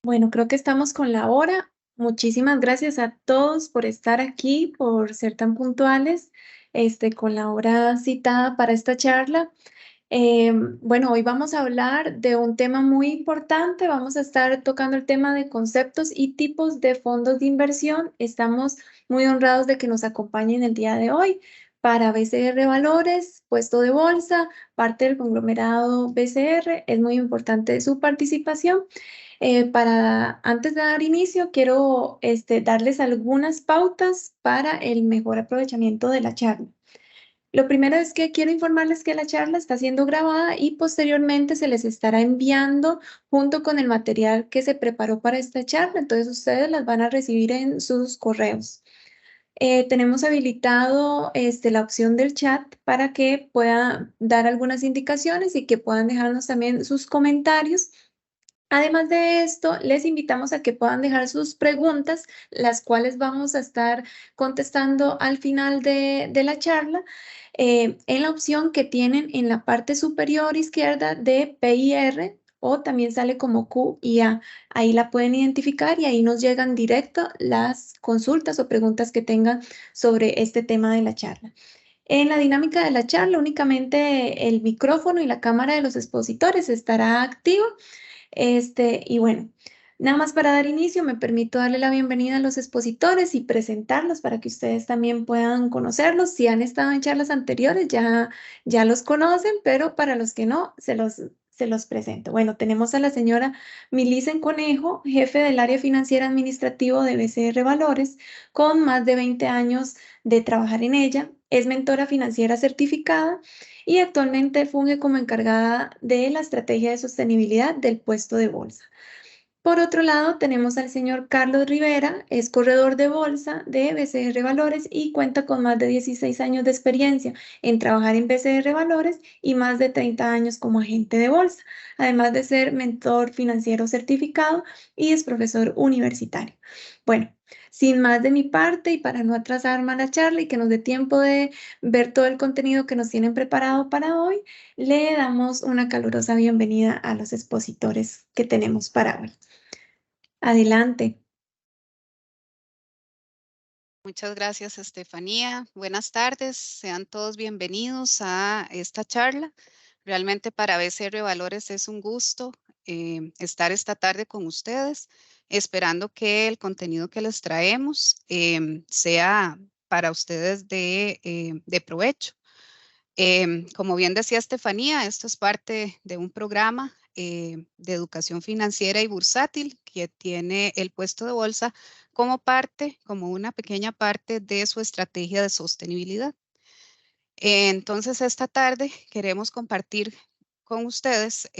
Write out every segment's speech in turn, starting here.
Bueno, creo que estamos con la hora. Muchísimas gracias a todos por estar aquí, por ser tan puntuales, con la hora citada para esta charla. Bueno, hoy vamos a hablar de un tema muy importante. Vamos a estar tocando el tema de conceptos y tipos de fondos de inversión. Estamos muy honrados de que nos acompañen el día de hoy para BCR Valores, puesto de bolsa, parte del conglomerado BCR. Es muy importante su participación. Antes de dar inicio, quiero darles algunas pautas para el mejor aprovechamiento de la charla. Lo primero es que quiero informarles que la charla está siendo grabada y posteriormente se les estará enviando junto con el material que se preparó para esta charla. Entonces ustedes las van a recibir en sus correos. Tenemos habilitado la opción del chat para que puedan dar algunas indicaciones y que puedan dejarnos también sus comentarios. Además de esto, les invitamos a que puedan dejar sus preguntas, las cuales vamos a estar contestando al final de la charla, en la opción que tienen en la parte superior izquierda de PIR o también sale como Q y A. Ahí la pueden identificar y ahí nos llegan directo las consultas o preguntas que tengan sobre este tema de la charla. En la dinámica de la charla, únicamente el micrófono y la cámara de los expositores estará activo. Y bueno, nada más para dar inicio, me permito darle la bienvenida a los expositores y presentarlos para que ustedes también puedan conocerlos. Si han estado en charlas anteriores, ya los conocen, pero para los que no, se los presento. Bueno, tenemos a la señora Milicen Conejo, jefe del área financiera administrativo de BCR Valores, con más de 20 años de trabajar en ella. Es mentora financiera certificada y actualmente funge como encargada de la estrategia de sostenibilidad del puesto de bolsa. Por otro lado, tenemos al señor Carlos Rivera, es corredor de bolsa de BCR Valores y cuenta con más de 16 años de experiencia en trabajar en BCR Valores y más de 30 años como agente de bolsa, además de ser mentor financiero certificado y es profesor universitario. Bueno, sin más de mi parte y para no atrasar más la charla y que nos dé tiempo de ver todo el contenido que nos tienen preparado para hoy, le damos una calurosa bienvenida a los expositores que tenemos para hoy. Adelante. Muchas gracias, Estefanía. Buenas tardes. Sean todos bienvenidos a esta charla. Realmente para BCR Valores es un gusto estar esta tarde con ustedes, esperando que el contenido que les traemos sea para ustedes de provecho. Como bien decía Estefanía, esto es parte de un programa de educación financiera y bursátil que tiene el puesto de bolsa como parte, como una pequeña parte de su estrategia de sostenibilidad. Entonces, esta tarde queremos compartir con ustedes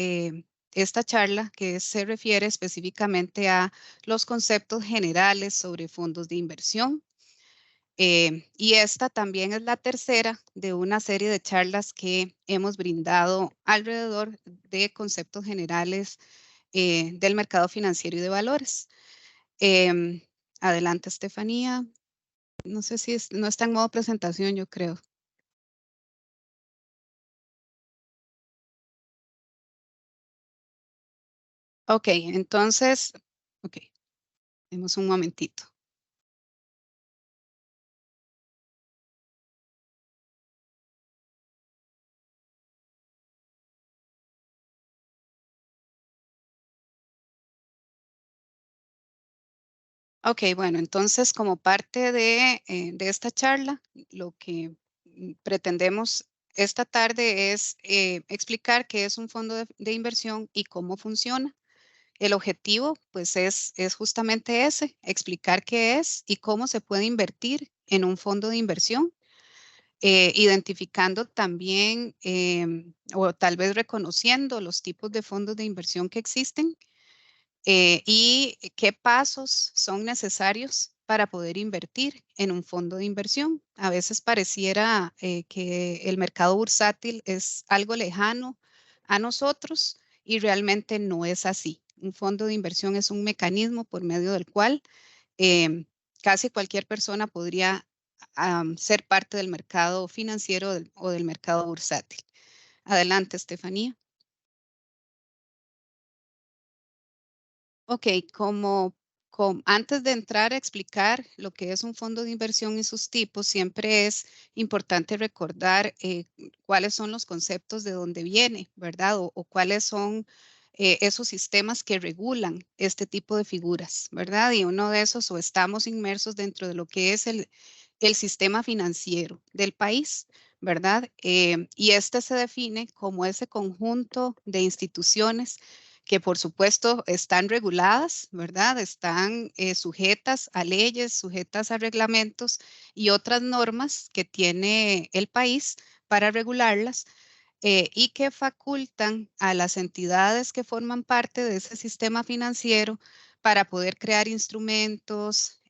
esta charla que se refiere específicamente a los conceptos generales sobre fondos de inversión, y esta también es la tercera de una serie de charlas que hemos brindado alrededor de conceptos generales del mercado financiero y de valores. Em, Adelante, Estefanía. No sé si no está en modo presentación, yo creo. Ok, entonces, ok, demos un momentito. Ok, bueno, entonces como parte de esta charla, lo que pretendemos esta tarde es explicar qué es un fondo de inversión y cómo funciona. El objetivo, pues, es justamente ese, explicar qué es y cómo se puede invertir en un fondo de inversión, identificando también o tal vez reconociendo los tipos de fondos de inversión que existen y qué pasos son necesarios para poder invertir en un fondo de inversión. A veces pareciera que el mercado bursátil es algo lejano a nosotros y realmente no es así. Un fondo de inversión es un mecanismo por medio del cual casi cualquier persona podría ser parte del mercado financiero o del mercado bursátil. Adelante, Estefanía. Ok, antes de entrar a explicar lo que es un fondo de inversión y sus tipos, siempre es importante recordar cuáles son los conceptos de dónde viene, ¿verdad? O cuáles son esos sistemas que regulan este tipo de figuras, ¿verdad? Y uno de esos, o estamos inmersos dentro de lo que es el sistema financiero del país, ¿verdad? Y este se define como ese conjunto de instituciones que por supuesto están reguladas, ¿verdad? Están sujetas a leyes, sujetas a reglamentos y otras normas que tiene el país para regularlas, y que facultan a las entidades que forman parte de ese sistema financiero para poder crear instrumentos,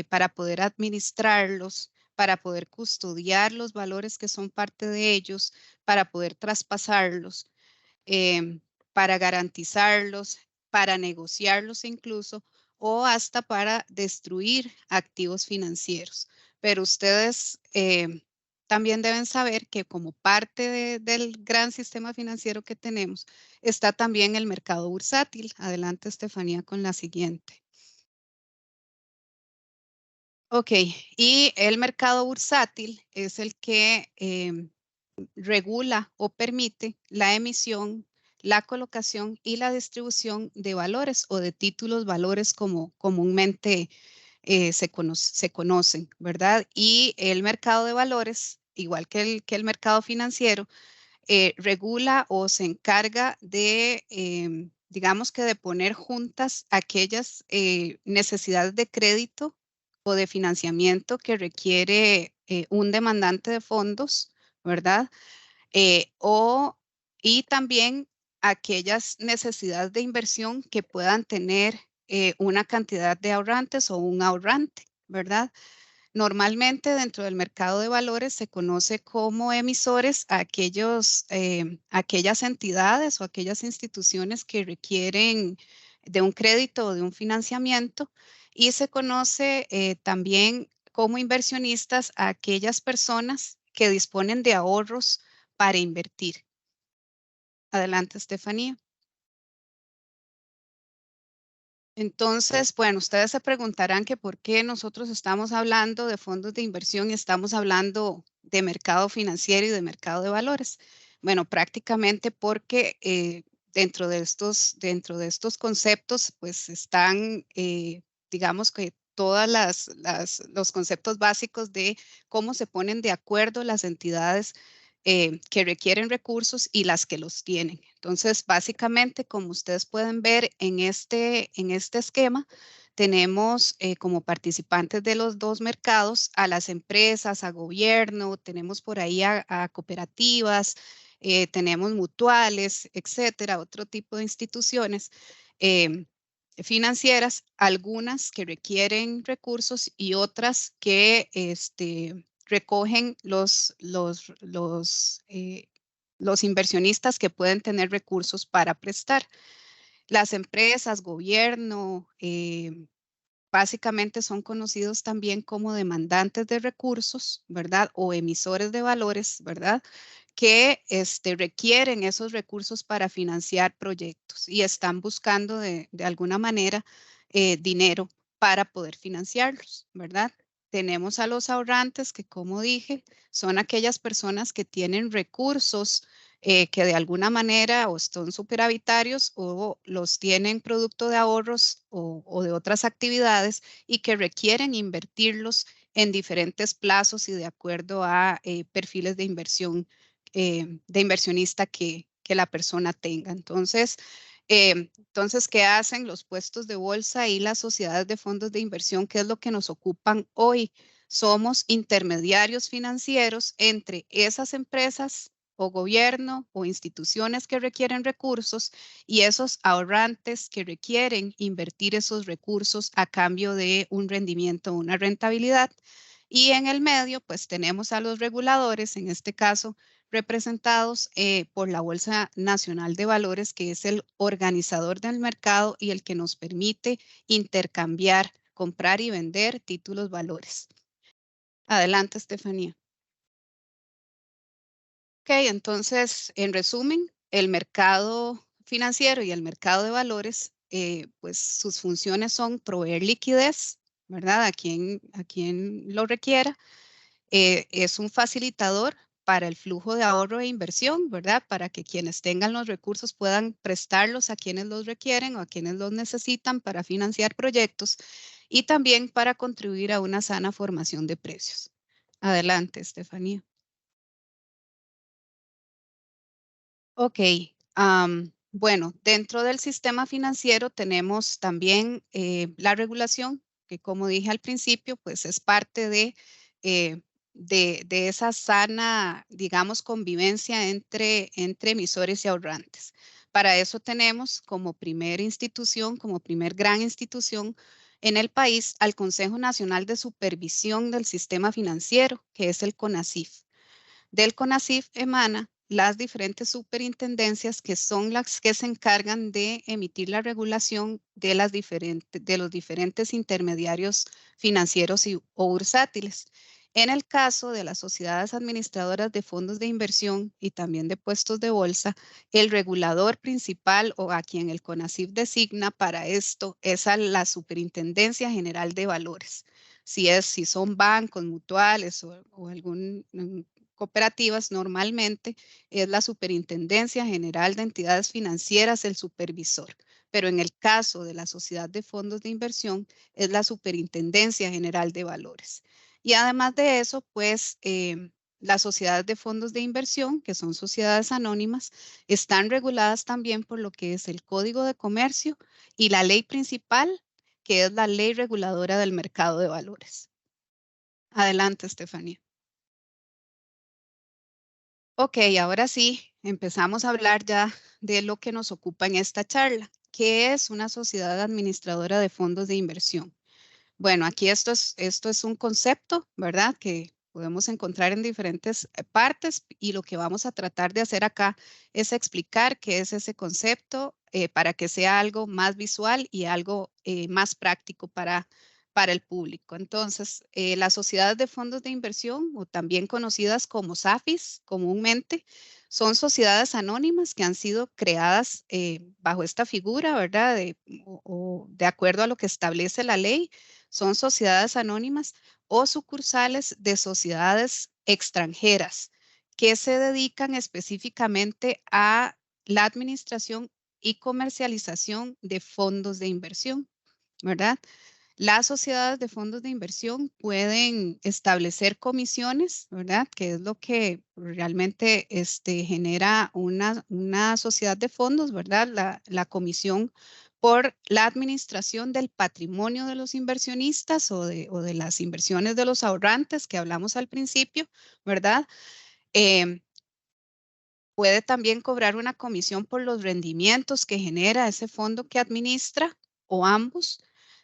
para poder administrarlos, para poder custodiar los valores que son parte de ellos, para poder traspasarlos, em, para garantizarlos, para negociarlos incluso, o hasta para destruir activos financieros. Pero ustedes también deben saber que como parte del gran sistema financiero que tenemos, está también el mercado bursátil. Adelante, Estefanía, con la siguiente. Ok, y el mercado bursátil es el que regula o permite la emisión, la colocación y la distribución de valores o de títulos valores como comúnmente se conocen, ¿verdad? Y el mercado de valores, igual que el mercado financiero, regula o se encarga de, digamos que de poner juntas aquellas necesidades de crédito o de financiamiento que requiere un demandante de fondos, ¿verdad? O, y también aquellas necesidades de inversión que puedan tener una cantidad de ahorrantes o un ahorrante, ¿verdad? Normalmente dentro del mercado de valores se conoce como emisores a aquellas entidades o aquellas instituciones que requieren de un crédito o de un financiamiento, y se conoce también como inversionistas a aquellas personas que disponen de ahorros para invertir. Adelante, Estefanía. Entonces, bueno, ustedes se preguntarán que por qué nosotros estamos hablando de fondos de inversión y estamos hablando de mercado financiero y de mercado de valores. Bueno, prácticamente porque dentro de estos conceptos, pues están, digamos que los conceptos básicos de cómo se ponen de acuerdo las entidades que requieren recursos y las que los tienen. Entonces, básicamente, como ustedes pueden ver en este esquema, tenemos como participantes de los dos mercados a las empresas, a gobierno, tenemos por ahí a cooperativas, tenemos mutuales, etcétera, otro tipo de instituciones financieras, algunas que requieren recursos y otras que recogen los inversionistas que pueden tener recursos para prestar. Las empresas, gobierno, básicamente son conocidos también como demandantes de recursos, ¿verdad? O emisores de valores, ¿verdad? Que requieren esos recursos para financiar proyectos y están buscando de alguna manera dinero para poder financiarlos, ¿verdad? Tenemos a los ahorrantes que, como dije, son aquellas personas que tienen recursos que de alguna manera o son superavitarios o los tienen producto de ahorros o de otras actividades y que requieren invertirlos en diferentes plazos y de acuerdo a perfiles de inversionista que la persona tenga. Entonces, ¿qué hacen los puestos de bolsa y las sociedades de fondos de inversión? ¿Qué es lo que nos ocupan hoy? Somos intermediarios financieros entre esas empresas o gobierno o instituciones que requieren recursos y esos ahorrantes que requieren invertir esos recursos a cambio de un rendimiento, una rentabilidad. Y en el medio, pues tenemos a los reguladores, en este caso representados por la Bolsa Nacional de Valores, que es el organizador del mercado y el que nos permite intercambiar, comprar y vender títulos valores. Adelante, Estefanía. Ok, entonces, en resumen, el mercado financiero y el mercado de valores pues sus funciones son proveer liquidez, ¿verdad? A quien lo requiera. Es un facilitador para el flujo de ahorro e inversión, ¿verdad? Para que quienes tengan los recursos puedan prestarlos a quienes los requieren o a quienes los necesitan para financiar proyectos y también para contribuir a una sana formación de precios. Adelante, Estefanía. Ok, bueno, dentro del sistema financiero tenemos también la regulación, que como dije al principio, pues es parte eh, de esa sana, digamos, convivencia entre emisores y ahorrantes. Para eso tenemos como primera institución, como primer gran institución en el país, al Consejo Nacional de Supervisión del Sistema Financiero, que es el CONACYF. Del CONACYF emana las diferentes superintendencias que son las que se encargan de emitir la regulación de los diferentes intermediarios financieros o bursátiles. En el caso de las sociedades administradoras de fondos de inversión y también de puestos de bolsa, el regulador principal o a quien el CONACYF designa para esto es a la Superintendencia General de Valores. Si son bancos, mutuales o algún cooperativas, normalmente es la Superintendencia General de Entidades Financieras el supervisor, pero en el caso de la sociedad de fondos de inversión es la Superintendencia General de Valores. Y además de eso, pues las sociedades de fondos de inversión, que son sociedades anónimas, están reguladas también por lo que es el Código de Comercio y la ley principal, que es la Ley Reguladora del Mercado de Valores. Adelante, Estefanía. Ok, ahora sí, empezamos a hablar ya de lo que nos ocupa en esta charla, que es una sociedad administradora de fondos de inversión. Bueno, aquí esto es un concepto, ¿verdad? Que podemos encontrar en diferentes partes y lo que vamos a tratar de hacer acá es explicar qué es ese concepto para que sea algo más visual y algo más práctico para el público. Entonces, las sociedades de fondos de inversión, o también conocidas como SAFIs comúnmente, son sociedades anónimas que han sido creadas bajo esta figura, ¿verdad? O de acuerdo a lo que establece la ley, son sociedades anónimas o sucursales de sociedades extranjeras que se dedican específicamente a la administración y comercialización de fondos de inversión, ¿verdad? Las sociedades de fondos de inversión pueden establecer comisiones, ¿verdad? Que es lo que realmente genera una sociedad de fondos, ¿verdad? La comisión por la administración del patrimonio de los inversionistas o de las inversiones de los ahorrantes que hablamos al principio, ¿verdad? Em, Puede también cobrar una comisión por los rendimientos que genera ese fondo que administra o ambos.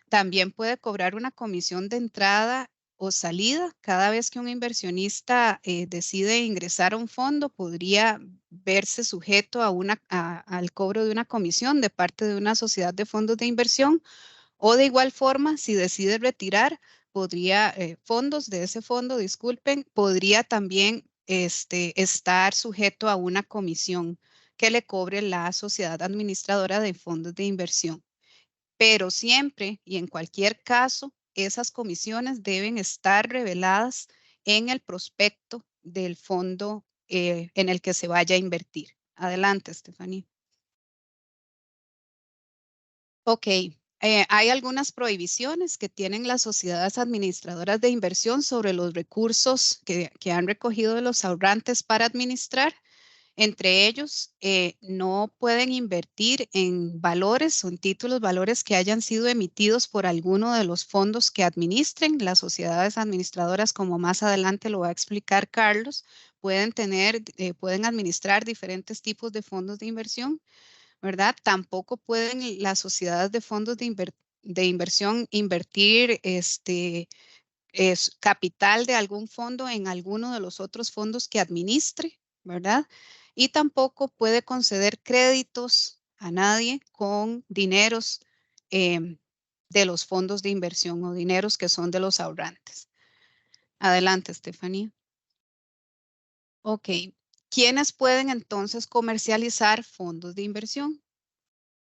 También puede cobrar una comisión de entrada o salida. Cada vez que un inversionista decide ingresar a un fondo, podría verse sujeto al cobro de una comisión de parte de una sociedad de fondos de inversión o de igual forma, si decide retirar, fondos de ese fondo, disculpen, podría también estar sujeto a una comisión que le cobre la sociedad administradora de fondos de inversión. Pero siempre y en cualquier caso, esas comisiones deben estar reveladas en el prospecto del fondo en el que se vaya a invertir. Adelante, Estefanía. Ok, hay algunas prohibiciones que tienen las sociedades administradoras de inversión sobre los recursos que han recogido de los ahorrantes para administrar. Entre ellos, no pueden invertir en valores o en títulos valores que hayan sido emitidos por alguno de los fondos que administren. Las sociedades administradoras, como más adelante lo va a explicar Carlos, pueden administrar diferentes tipos de fondos de inversión, ¿verdad? Tampoco pueden las sociedades de fondos de inversión invertir capital de algún fondo en alguno de los otros fondos que administre, ¿verdad? Y tampoco puede conceder créditos a nadie con dineros de los fondos de inversión o dineros que son de los ahorrantes. Adelante, Estefanía. Ok. ¿Quiénes pueden entonces comercializar fondos de inversión?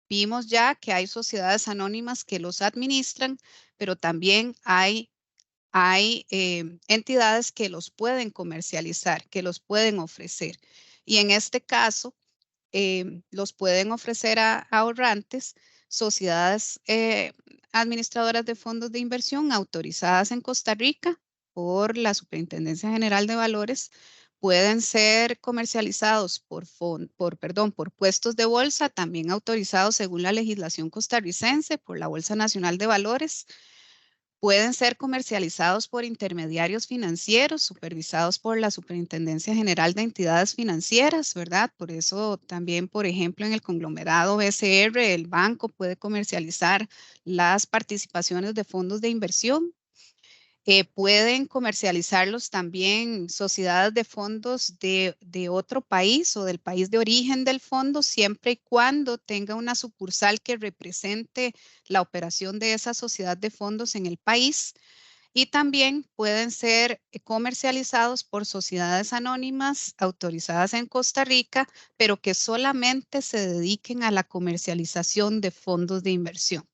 vimos ya que hay sociedades anónimas que los administran, pero también hay entidades que los pueden comercializar, que los pueden ofrecer. Y en este caso, los pueden ofrecer a ahorrantes, sociedades administradoras de fondos de inversión autorizadas en Costa Rica por la Superintendencia General de Valores. Pueden ser comercializados por puestos de bolsa, también autorizados según la legislación costarricense por la Bolsa Nacional de Valores. Pueden ser comercializados por intermediarios financieros supervisados por la Superintendencia General de Entidades Financieras, ¿verdad? Por eso también, por ejemplo, en el conglomerado BCR, el banco puede comercializar las participaciones de fondos de inversión. Pueden comercializarlos también sociedades de fondos de otro país o del país de origen del fondo, siempre y cuando tenga una sucursal que represente la operación de esa sociedad de fondos en el país. Y también pueden ser comercializados por sociedades anónimas autorizadas en Costa Rica, pero que solamente se dediquen a la comercialización de fondos de inversión.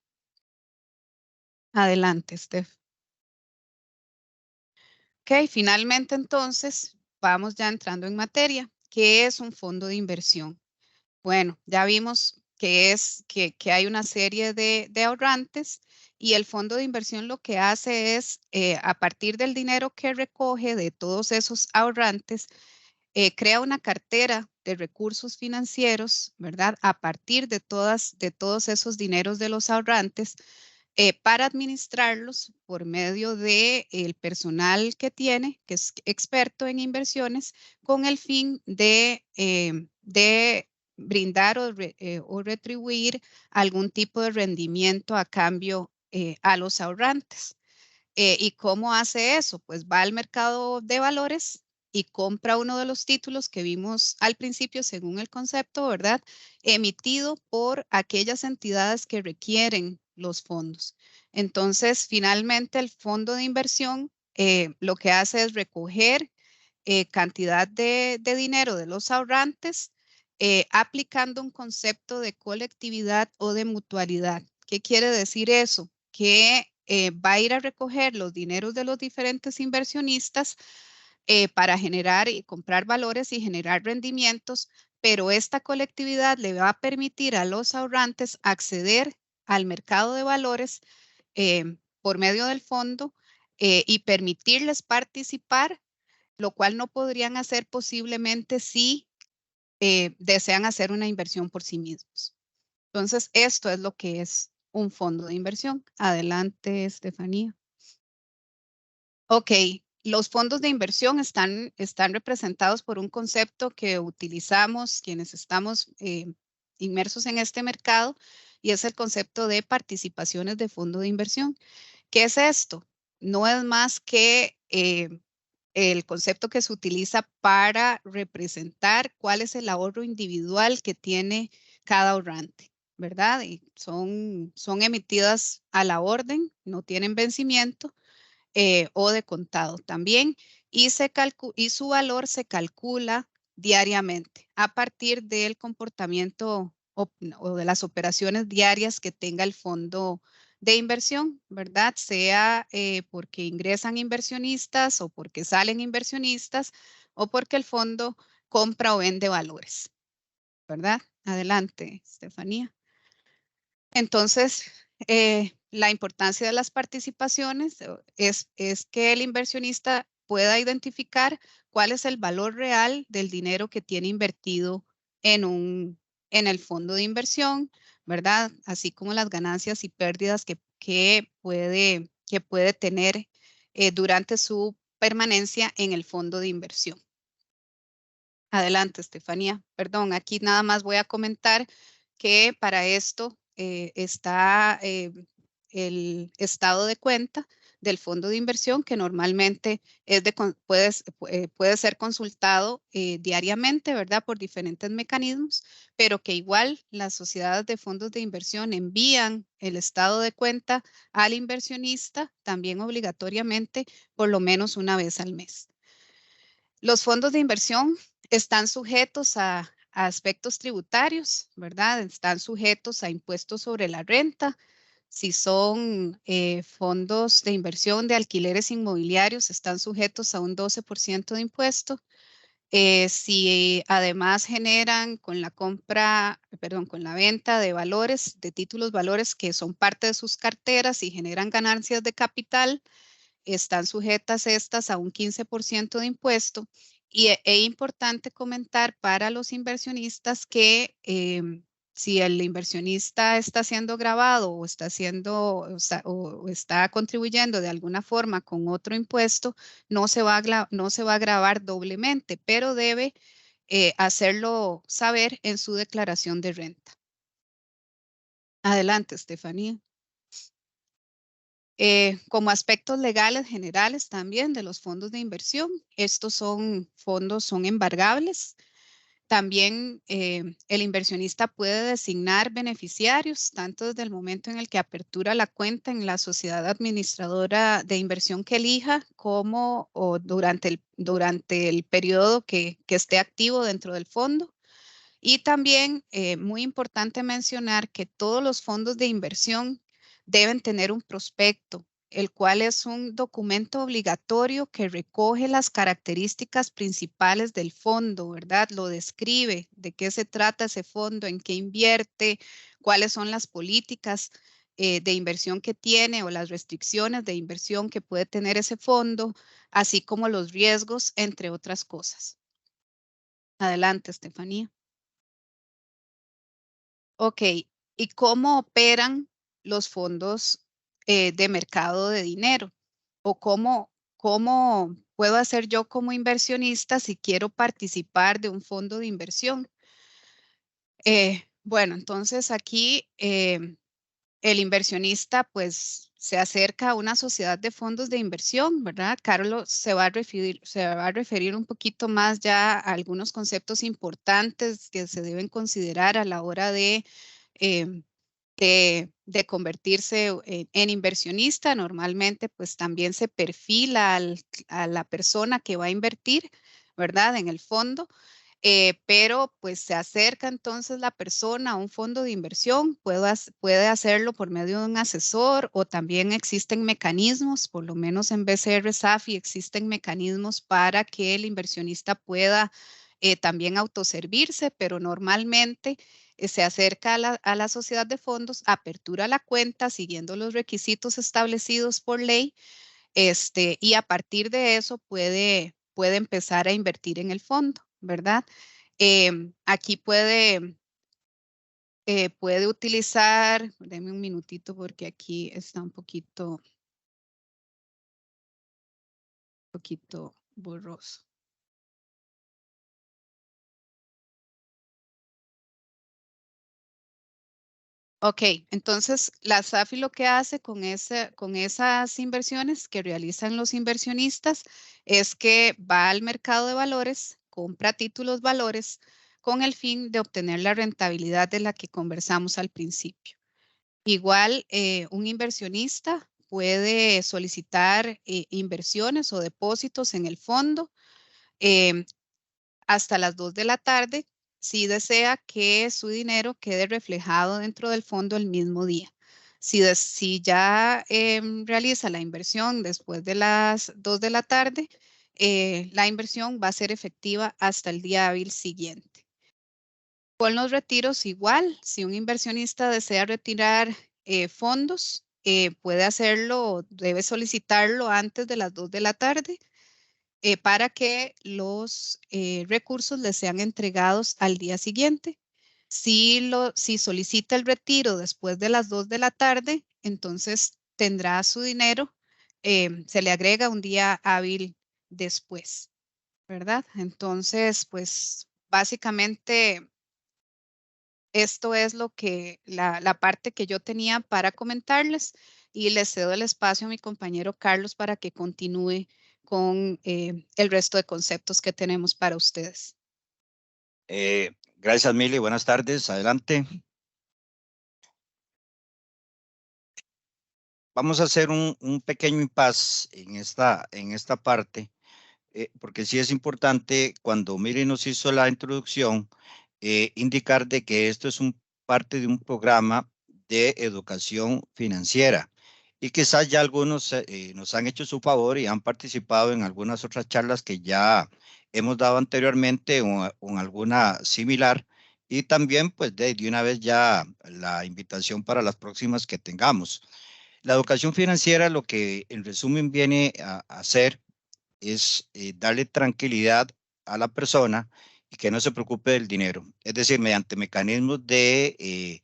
Adelante, Steph. Ok, finalmente entonces vamos ya entrando en materia. ¿Qué es un fondo de inversión? Bueno, ya vimos que hay una serie de ahorrantes y el fondo de inversión lo que hace es, a partir del dinero que recoge de todos esos ahorrantes, crea una cartera de recursos financieros, ¿verdad? A partir de todos esos dineros de los ahorrantes, para administrarlos por medio de el personal que tiene, que es experto en inversiones, con el fin de brindar o retribuir algún tipo de rendimiento a cambio a los ahorrantes. ¿Y cómo hace eso? Pues va al mercado de valores y compra uno de los títulos que vimos al principio, según el concepto, ¿verdad? Emitido por aquellas entidades que requieren los fondos. Entonces, finalmente, el fondo de inversión lo que hace es recoger cantidad de dinero de los ahorrantes, aplicando un concepto de colectividad o de mutualidad. ¿Qué quiere decir eso? Que va a ir a recoger los dineros de los diferentes inversionistas para generar y comprar valores y generar rendimientos, pero esta colectividad le va a permitir a los ahorrantes acceder al mercado de valores por medio del fondo y permitirles participar, lo cual no podrían hacer posiblemente si desean hacer una inversión por sí mismos. Entonces, esto es lo que es un fondo de inversión. Adelante, Estefanía. Ok, los fondos de inversión están representados por un concepto que utilizamos quienes estamos inmersos en este mercado y es el concepto de participaciones de fondo de inversión. ¿Qué es esto? No es más que el concepto que se utiliza para representar cuál es el ahorro individual que tiene cada ahorrante, ¿verdad? Y son emitidas a la orden, no tienen vencimiento o de contado también, y su valor se calcula diariamente a partir del comportamiento o de las operaciones diarias que tenga el fondo de inversión, ¿verdad? Sea porque ingresan inversionistas o porque salen inversionistas o porque el fondo compra o vende valores, ¿verdad? Adelante, Estefanía. Entonces, la importancia de las participaciones es que el inversionista pueda identificar cuál es el valor real del dinero que tiene invertido en el fondo de inversión, ¿verdad? Así como las ganancias y pérdidas que puede tener durante su permanencia en el fondo de inversión. Adelante, Estefanía. Perdón, aquí nada más voy a comentar que para esto está el estado de cuenta del fondo de inversión que normalmente puede ser consultado diariamente, ¿verdad? Por diferentes mecanismos, pero que igual las sociedades de fondos de inversión envían el estado de cuenta al inversionista también obligatoriamente por lo menos una vez al mes. Los fondos de inversión están sujetos a a aspectos tributarios, ¿verdad? Están sujetos a impuestos sobre la renta. Si son fondos de inversión de alquileres inmobiliarios, están sujetos a un 12% de impuesto. Si además generan con la compra, perdón, con la venta de valores, de títulos valores que son parte de sus carteras y generan ganancias de capital, están sujetas estas a un 15% de impuesto. Y es importante comentar para los inversionistas que si el inversionista está siendo grabado o está o está contribuyendo de alguna forma con otro impuesto, no se va a gravar doblemente, pero debe hacerlo saber en su declaración de renta. Adelante, Estefanía. Como aspectos legales generales también de los fondos de inversión, estos fondos son embargables. También el inversionista puede designar beneficiarios, tanto desde el momento en el que apertura la cuenta en la sociedad administradora de inversión que elija, como durante el periodo que esté activo dentro del fondo. Y también muy importante mencionar que todos los fondos de inversión deben tener un prospecto, el cual es un documento obligatorio que recoge las características principales del fondo, ¿verdad? Lo describe, de qué se trata ese fondo, en qué invierte, cuáles son las políticas de inversión que tiene o las restricciones de inversión que puede tener ese fondo, así como los riesgos, entre otras cosas. Adelante, Estefanía. Ok, ¿y cómo operan los fondos de mercado de dinero? ¿O cómo puedo hacer yo como inversionista si quiero participar de un fondo de inversión? Bueno, entonces aquí el inversionista pues se acerca a una sociedad de fondos de inversión, ¿verdad? Carlos se va a referir un poquito más ya a algunos conceptos importantes que se deben considerar a la hora em, de convertirse en inversionista. Normalmente pues también se perfila a la persona que va a invertir, ¿verdad? En el fondo. Pero pues se acerca entonces la persona a un fondo de inversión, puede hacerlo por medio de un asesor o también existen mecanismos, por lo menos en BCR SAFI existen mecanismos para que el inversionista pueda también autoservirse, pero normalmente se acerca a la sociedad de fondos, apertura la cuenta siguiendo los requisitos establecidos por ley, y a partir de eso puede empezar a invertir en el fondo, ¿verdad? Aquí puede utilizar, denme un minutito porque aquí está un poquito borroso. Ok, entonces la SAFI lo que hace con esas inversiones que realizan los inversionistas es que va al mercado de valores, compra títulos valores con el fin de obtener la rentabilidad de la que conversamos al principio. Igual, un inversionista puede solicitar inversiones o depósitos en el fondo em, hasta las 2 de la tarde si desea que su dinero quede reflejado dentro del fondo el mismo día. Si ya realiza la inversión después de las 2 de la tarde, la inversión va a ser efectiva hasta el día hábil siguiente. Con los retiros igual, si un inversionista desea retirar fondos, puede hacerlo, debe solicitarlo antes de las 2 de la tarde para que los recursos le sean entregados al día siguiente. Si solicita el retiro después de las 2 de la tarde, entonces tendrá su dinero, se le agrega un día hábil después, ¿verdad? Entonces, pues básicamente esto es la parte que yo tenía para comentarles y les cedo el espacio a mi compañero Carlos para que continúe con el resto de conceptos que tenemos para ustedes. Gracias, Mili. Buenas tardes. Adelante. Vamos a hacer un pequeño impasse en esta parte, porque sí es importante, cuando Mili nos hizo la introducción, indicar de que esto es parte de un programa de educación financiera. Y quizás ya algunos nos han hecho su favor y han participado en algunas otras charlas que ya hemos dado anteriormente o en alguna similar. Y también, pues, de una vez ya la invitación para las próximas que tengamos. La educación financiera lo que en resumen viene a hacer es darle tranquilidad a la persona y que no se preocupe del dinero. Es decir, mediante mecanismos de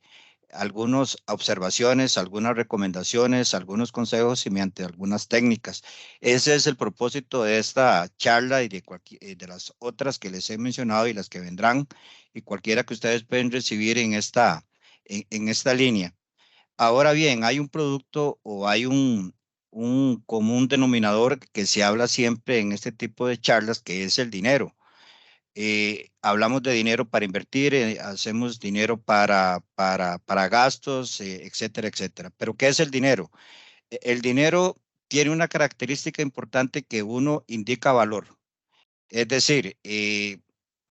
algunas observaciones, algunas recomendaciones, algunos consejos y mediante algunas técnicas. Ese es el propósito de esta charla y de las otras que les he mencionado y las que vendrán y cualquiera que ustedes pueden recibir en esta línea. Ahora bien, hay un producto o hay un común denominador que se habla siempre en este tipo de charlas, que es el dinero. Hablamos de dinero para invertir, hacemos dinero para gastos, etcétera, etcétera. Pero ¿qué es el dinero? El dinero tiene una característica importante que uno indica valor. Es decir,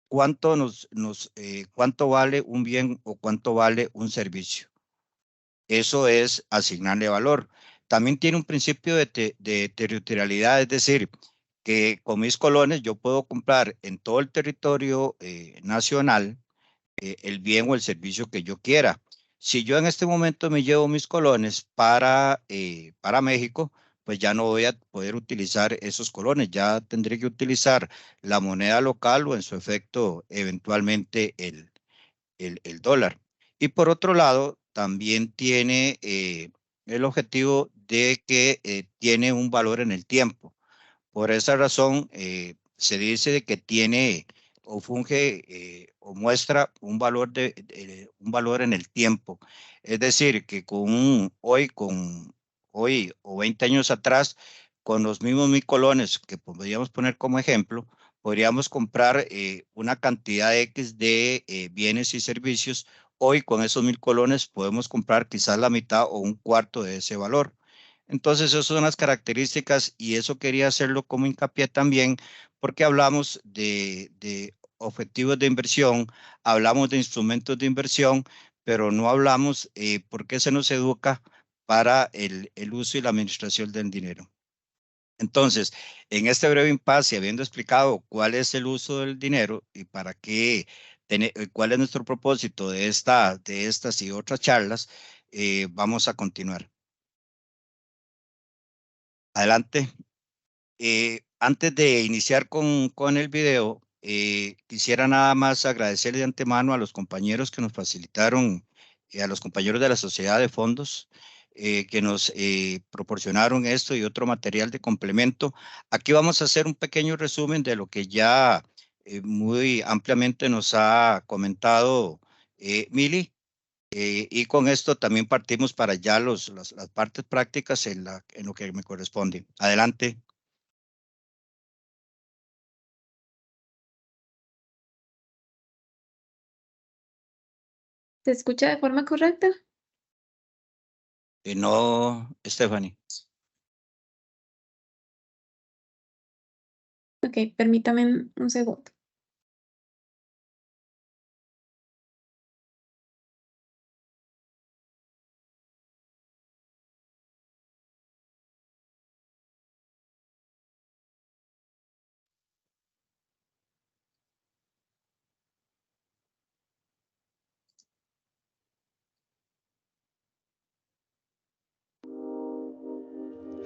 cuánto vale un bien o cuánto vale un servicio. Eso es asignarle valor. También tiene un principio de territorialidad, es decir, que con mis colones yo puedo comprar en todo el territorio nacional el bien o el servicio que yo quiera. Si yo en este momento me llevo mis colones para México, pues ya no voy a poder utilizar esos colones, ya tendré que utilizar la moneda local o en su efecto eventualmente el dólar. Y por otro lado, también tiene el objetivo de que tiene un valor en el tiempo. Por esa razón, se dice de que tiene o funge o muestra un valor en el tiempo. Es decir, que hoy o 20 años atrás, con los mismos 1,000 colones que podríamos poner como ejemplo, podríamos comprar una cantidad X de bienes y servicios. Hoy con esos 1,000 colones podemos comprar quizás la mitad o un cuarto de ese valor. Entonces, esas son las características y eso quería hacerlo como hincapié también, porque hablamos de objetivos de inversión, hablamos de instrumentos de inversión, pero no hablamos por qué se nos educa para el uso y la administración del dinero. Entonces, en este breve impasse, habiendo explicado cuál es el uso del dinero y para qué, cuál es nuestro propósito de estas y otras charlas, vamos a continuar. Adelante. Antes de iniciar con el video, quisiera nada más agradecerle de antemano a los compañeros que nos facilitaron, a los compañeros de la Sociedad de Fondos, que nos proporcionaron esto y otro material de complemento. Aquí vamos a hacer un pequeño resumen de lo que ya muy ampliamente nos ha comentado Mili. Y con esto también partimos para ya las partes prácticas en lo que me corresponde. Adelante. ¿Se escucha de forma correcta? No, Stephanie. Ok, permítame un segundo.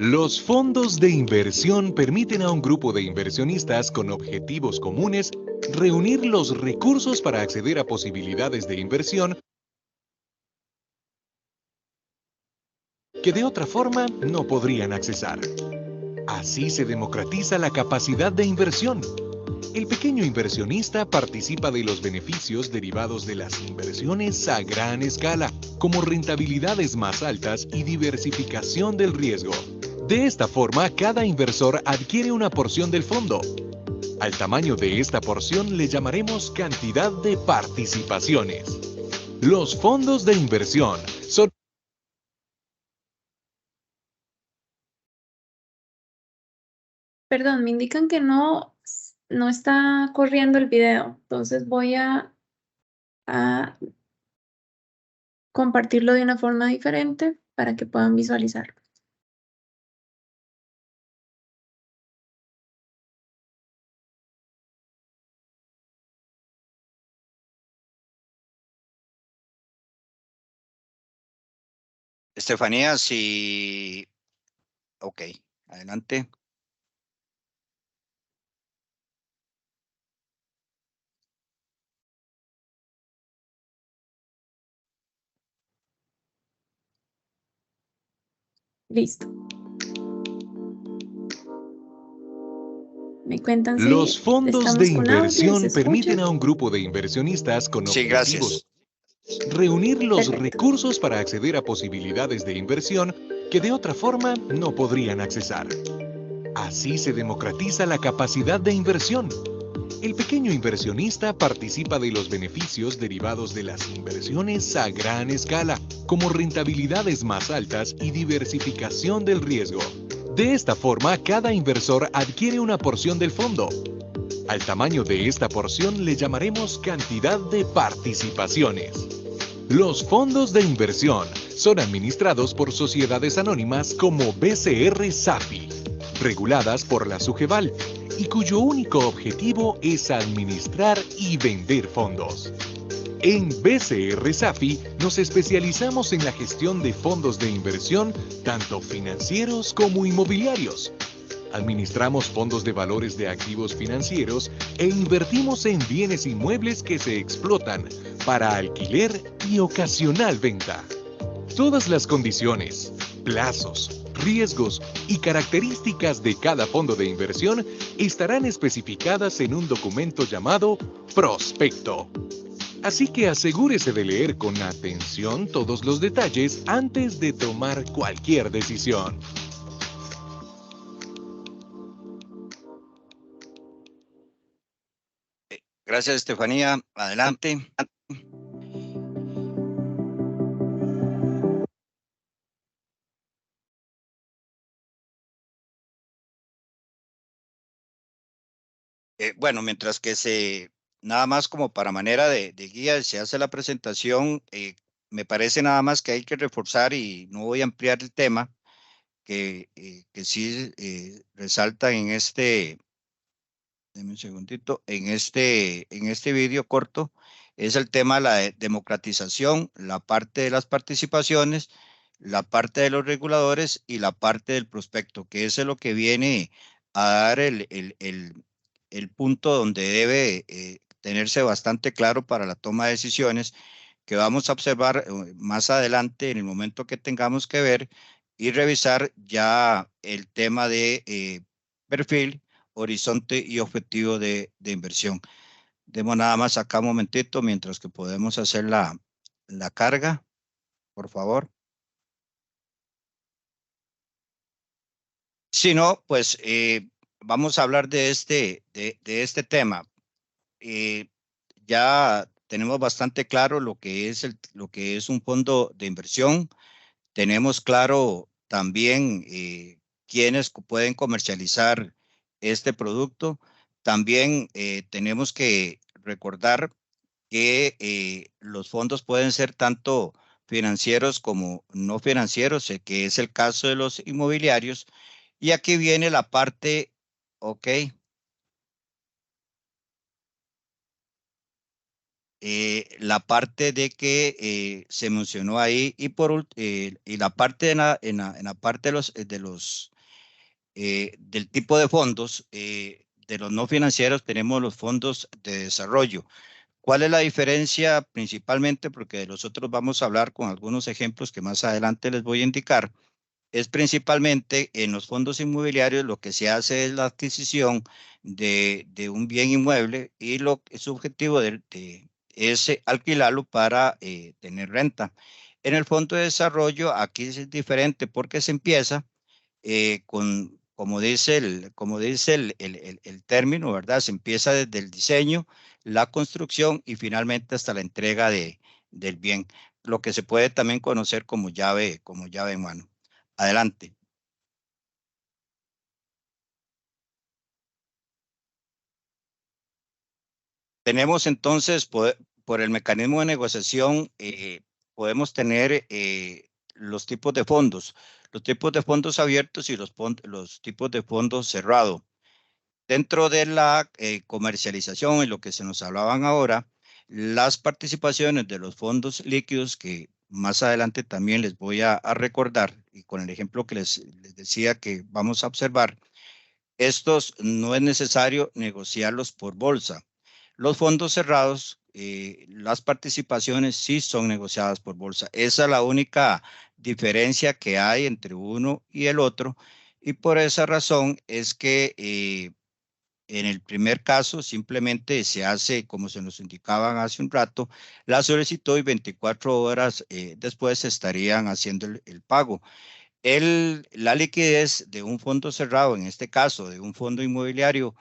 Los fondos de inversión permiten a un grupo de inversionistas con objetivos comunes reunir los recursos para acceder a posibilidades de inversión que de otra forma no podrían accesar. Así se democratiza la capacidad de inversión. El pequeño inversionista participa de los beneficios derivados de las inversiones a gran escala, como rentabilidades más altas y diversificación del riesgo. De esta forma, cada inversor adquiere una porción del fondo. Al tamaño de esta porción le llamaremos cantidad de participaciones. Los fondos de inversión son... Perdón, me indican que no está corriendo el video, entonces voy a a compartirlo de una forma diferente para que puedan visualizarlo. Estefanía, sí. Ok, adelante. Listo. Me cuentan Los si fondos de estamos con audio y se inversión escucha. permiten a un grupo de inversionistas con Sí, objetivos gracias. reunir los Perfecto. recursos para acceder a posibilidades de inversión que de otra forma no podrían accesar. Así se democratiza la capacidad de inversión. El pequeño inversionista participa de los beneficios derivados de las inversiones a gran escala, como rentabilidades más altas y diversificación del riesgo. De esta forma, cada inversor adquiere una porción del fondo. Al tamaño de esta porción le llamaremos cantidad de participaciones. Los fondos de inversión son administrados por sociedades anónimas como BCR SAFI, reguladas por la SUGEVAL, y cuyo único objetivo es administrar y vender fondos. En BCR SAFI nos especializamos en la gestión de fondos de inversión, tanto financieros como inmobiliarios. Administramos fondos de valores de activos financieros e invertimos en bienes inmuebles que se explotan para alquiler y ocasional venta. Todas las condiciones, plazos, riesgos y características de cada fondo de inversión estarán especificadas en un documento llamado prospecto. Así que asegúrese de leer con atención todos los detalles antes de tomar cualquier decisión. Gracias, Estefanía. Adelante. Bueno, mientras que nada más como para manera de guía, se hace la presentación, me parece nada más que hay que reforzar y no voy a ampliar el tema, que sí resalta en deme un segundito, en este vídeo corto, es el tema de la democratización, la parte de las participaciones, la parte de los reguladores y la parte del prospecto, que eso es lo que viene a dar el punto donde debe tenerse bastante claro para la toma de decisiones, que vamos a observar más adelante en el momento que tengamos que ver y revisar ya el tema de perfil, horizonte y objetivo de inversión. Demos nada más acá un momentito mientras que podemos hacer la carga, por favor. Si no, pues vamos a hablar de este tema. Eh, ya tenemos bastante claro lo que es lo que es un fondo de inversión. Tenemos claro también quiénes pueden comercializar este producto. También tenemos que recordar que los fondos pueden ser tanto financieros como no financieros, que es el caso de los inmobiliarios. Y aquí viene la parte, ok, la parte de que se mencionó ahí y la parte en la parte del tipo de fondos, de los no financieros tenemos los fondos de desarrollo. ¿Cuál es la diferencia principalmente? Porque de los otros vamos a hablar con algunos ejemplos que más adelante les voy a indicar. Es principalmente en los fondos inmobiliarios lo que se hace es la adquisición de un bien inmueble y su objetivo es alquilarlo para tener renta. En el fondo de desarrollo aquí es diferente porque se empieza como dice el término, ¿verdad? Se empieza desde el diseño, la construcción y finalmente hasta la entrega del bien, lo que se puede también conocer como llave en mano. Adelante. Tenemos entonces, por el mecanismo de negociación podemos tener los tipos de fondos abiertos y los tipos de fondos cerrados. Dentro de la comercialización, en lo que se nos hablaban ahora, las participaciones de los fondos líquidos, que más adelante también les voy a recordar, y con el ejemplo que les decía que vamos a observar, estos no es necesario negociarlos por bolsa. Los fondos cerrados, las participaciones sí son negociadas por bolsa. Esa es la única diferencia que hay entre uno y el otro. Y por esa razón es que en el primer caso simplemente se hace, como se nos indicaban hace un rato, la solicitud y 24 horas después estarían haciendo el pago. La liquidez de un fondo cerrado, en este caso de un fondo inmobiliario,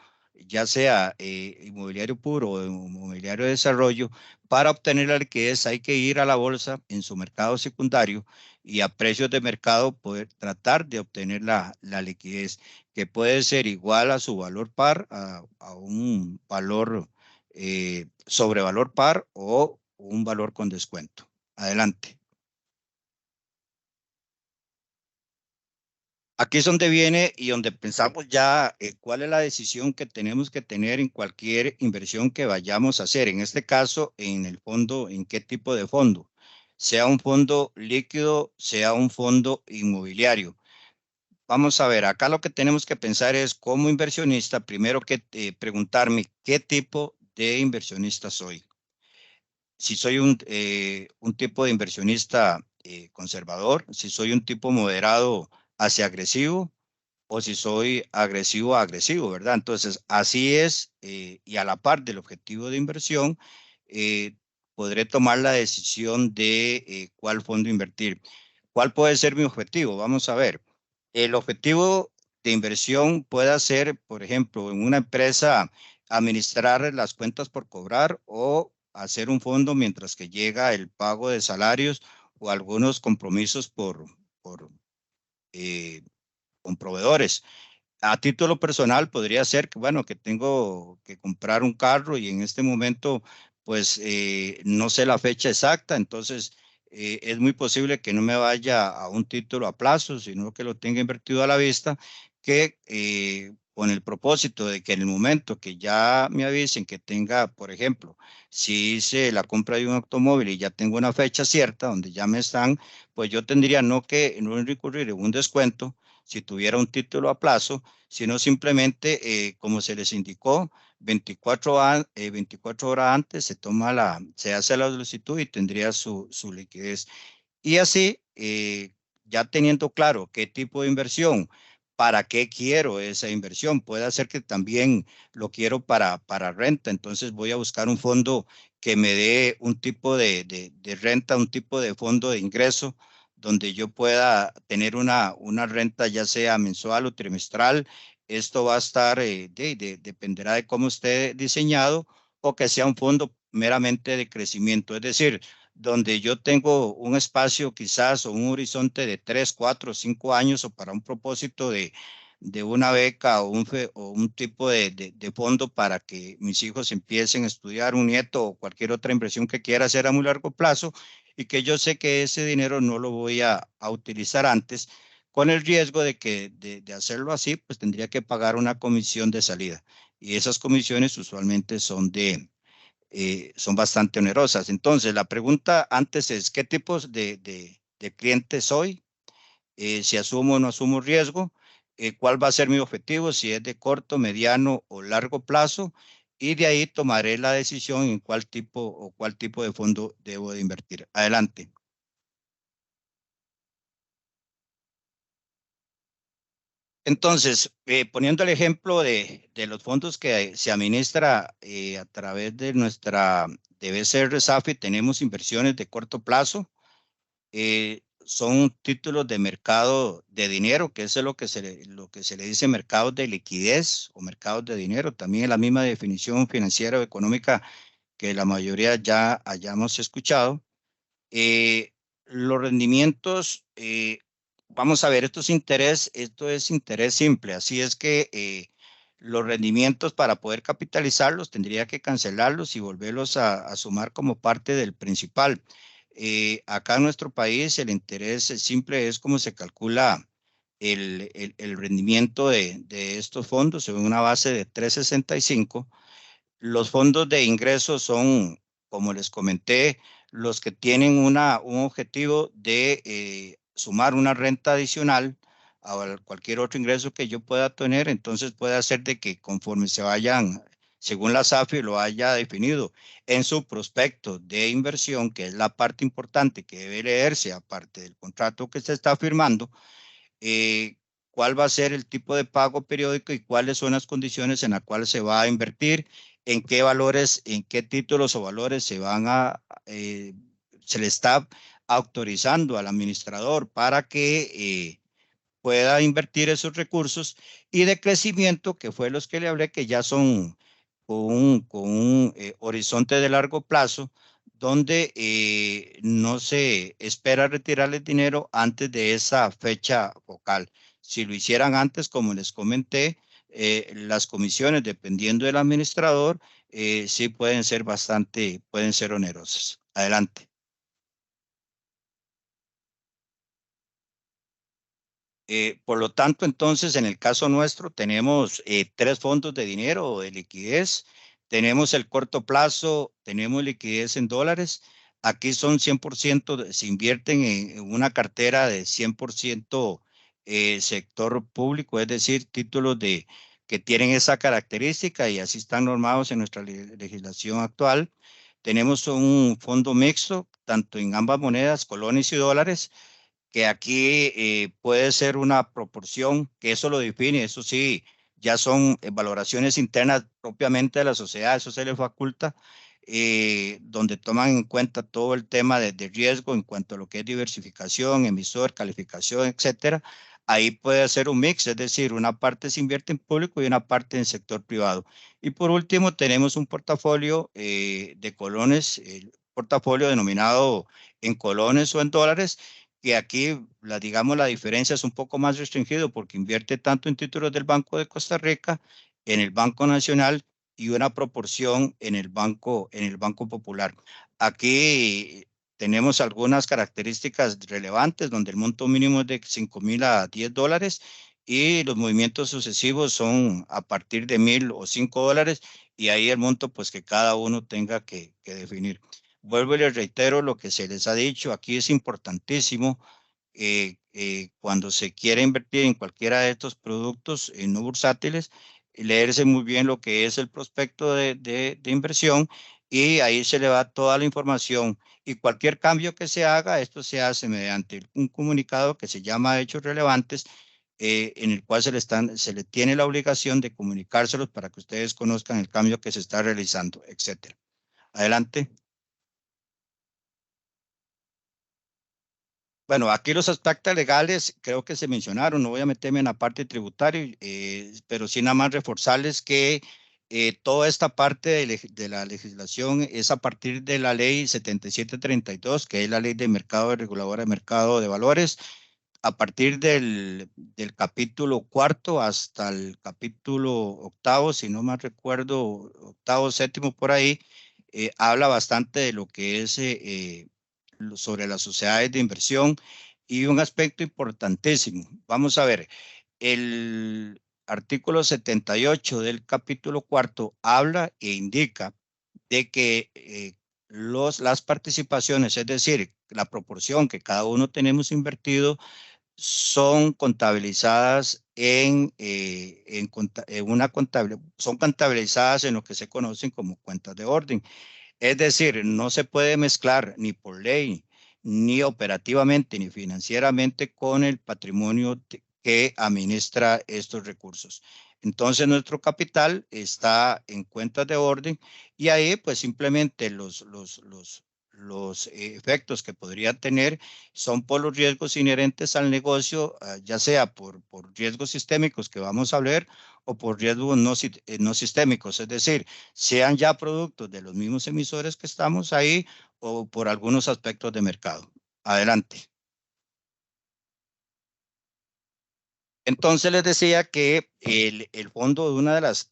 ya sea inmobiliario puro o inmobiliario de desarrollo, para obtener la liquidez hay que ir a la bolsa en su mercado secundario y a precios de mercado poder tratar de obtener la liquidez, que puede ser igual a su valor par, a un valor sobre valor par o un valor con descuento. Adelante. Aquí es donde viene y donde pensamos ya cuál es la decisión que tenemos que tener en cualquier inversión que vayamos a hacer. En este caso, en el fondo, ¿en qué tipo de fondo? Sea un fondo líquido, sea un fondo inmobiliario. Vamos a ver, acá lo que tenemos que pensar es como inversionista, primero que preguntarme qué tipo de inversionista soy. Si soy un tipo de inversionista conservador, si soy un tipo moderado hacia agresivo, o si soy agresivo a agresivo, ¿verdad? Entonces, así es, y a la par del objetivo de inversión, eh, podré tomar la decisión de cuál fondo invertir. ¿Cuál puede ser mi objetivo? Vamos a ver. El objetivo de inversión puede ser, por ejemplo, en una empresa, administrar las cuentas por cobrar o hacer un fondo mientras que llega el pago de salarios o algunos compromisos por eh, con proveedores. A título personal podría ser que, bueno, que tengo que comprar un carro y en este momento, pues, no sé la fecha exacta, entonces es muy posible que no me vaya a un título a plazo, sino que lo tenga invertido a la vista, que con el propósito de que en el momento que ya me avisen que tenga, por ejemplo, si hice la compra de un automóvil y ya tengo una fecha cierta donde ya me están, pues yo tendría no recurrir a un descuento si tuviera un título a plazo, sino simplemente, como se les indicó, 24 horas antes se hace la solicitud y tendría su liquidez. Y así, ya teniendo claro qué tipo de inversión, para qué quiero esa inversión, puede ser que también lo quiero para renta, entonces voy a buscar un fondo que me dé un tipo de renta, un tipo de fondo de ingreso donde yo pueda tener una renta ya sea mensual o trimestral. Esto va a estar, dependerá de cómo esté diseñado o que sea un fondo meramente de crecimiento, es decir, donde yo tengo un espacio quizás o un horizonte de 3, 4, 5 años o para un propósito de una beca o un tipo de fondo para que mis hijos empiecen a estudiar, un nieto o cualquier otra inversión que quiera hacer a muy largo plazo y que yo sé que ese dinero no lo voy a utilizar antes, con el riesgo de que de hacerlo así, pues tendría que pagar una comisión de salida. Y esas comisiones usualmente son bastante onerosas. Entonces, la pregunta antes es, ¿qué tipos de cliente soy? Si asumo o no asumo riesgo, cuál va a ser mi objetivo, si es de corto, mediano o largo plazo, y de ahí tomaré la decisión en cuál tipo de fondo debo de invertir. Adelante. Entonces, poniendo el ejemplo de los fondos que se administra a través de nuestra de BCR Safi, tenemos inversiones de corto plazo, son títulos de mercado de dinero, que eso es lo que se le dice mercados de liquidez o mercados de dinero. También es la misma definición financiera o económica que la mayoría ya hayamos escuchado. Los rendimientos, vamos a ver, esto es interés simple, así es que los rendimientos para poder capitalizarlos, tendría que cancelarlos y volverlos a sumar como parte del principal. Acá en nuestro país el interés simple es como se calcula el rendimiento de estos fondos según una base de 3.65. Los fondos de ingresos son, como les comenté, los que tienen un objetivo de sumar una renta adicional a cualquier otro ingreso que yo pueda tener. Entonces puede hacer de que conforme se vayan, según la SAFI lo haya definido en su prospecto de inversión, que es la parte importante que debe leerse aparte del contrato que se está firmando, eh, cuál va a ser el tipo de pago periódico y cuáles son las condiciones en las cuales se va a invertir, en qué valores, en qué títulos o valores se le está autorizando al administrador para que pueda invertir esos recursos, y de crecimiento, que fue los que le hablé, que ya son con un horizonte de largo plazo, donde no se espera retirarles dinero antes de esa fecha focal. Si lo hicieran antes, como les comenté, las comisiones, dependiendo del administrador, sí pueden ser onerosas. Adelante. Por lo tanto, entonces, en el caso nuestro, tenemos tres fondos de dinero o de liquidez. Tenemos el corto plazo, tenemos liquidez en dólares. Aquí son 100%, se invierten en una cartera de 100% sector público, es decir, títulos que tienen esa característica y así están normados en nuestra legislación actual. Tenemos un fondo mixto, tanto en ambas monedas, colones y dólares, que aquí puede ser una proporción, que eso lo define, eso sí, ya son valoraciones internas propiamente de la sociedad, eso se le faculta, donde toman en cuenta todo el tema de riesgo en cuanto a lo que es diversificación, emisor, calificación, etcétera. Ahí puede ser un mix, es decir, una parte se invierte en público y una parte en sector privado. Y por último, tenemos un portafolio de colones, el portafolio denominado en colones o en dólares, que aquí, digamos, la diferencia es un poco más restringido porque invierte tanto en títulos del Banco de Costa Rica, en el Banco Nacional y una proporción en el Banco Popular. Aquí tenemos algunas características relevantes donde el monto mínimo es de 5.000 a $10 y los movimientos sucesivos son a partir de 1.000 o $5, y ahí el monto pues que cada uno tenga que definir. Vuelvo y les reitero lo que se les ha dicho, aquí es importantísimo cuando se quiere invertir en cualquiera de estos productos no bursátiles, leerse muy bien lo que es el prospecto de inversión, y ahí se le va toda la información, y cualquier cambio que se haga, esto se hace mediante un comunicado que se llama Hechos Relevantes, en el cual se le tiene la obligación de comunicárselos para que ustedes conozcan el cambio que se está realizando, etcétera. Adelante. Bueno, aquí los aspectos legales creo que se mencionaron, no voy a meterme en la parte tributaria, pero sí nada más reforzarles que toda esta parte de la legislación es a partir de la ley 7732, que es la ley de mercado reguladora de mercado de valores, a partir del capítulo cuarto hasta el capítulo octavo, si no mal recuerdo, octavo, séptimo por ahí, habla bastante de lo que es sobre las sociedades de inversión, y un aspecto importantísimo. Vamos a ver, el artículo 78 del capítulo cuarto habla e indica de que las participaciones, es decir, la proporción que cada uno tenemos invertido, son contabilizadas son contabilizadas en lo que se conocen como cuentas de orden. Es decir, no se puede mezclar ni por ley, ni operativamente, ni financieramente con el patrimonio que administra estos recursos. Entonces, nuestro capital está en cuentas de orden, y ahí pues simplemente los efectos que podría tener son por los riesgos inherentes al negocio, ya sea por riesgos sistémicos que vamos a ver, o por riesgos no sistémicos, es decir, sean ya productos de los mismos emisores que estamos ahí o por algunos aspectos de mercado. Adelante. Entonces les decía que el fondo, una de las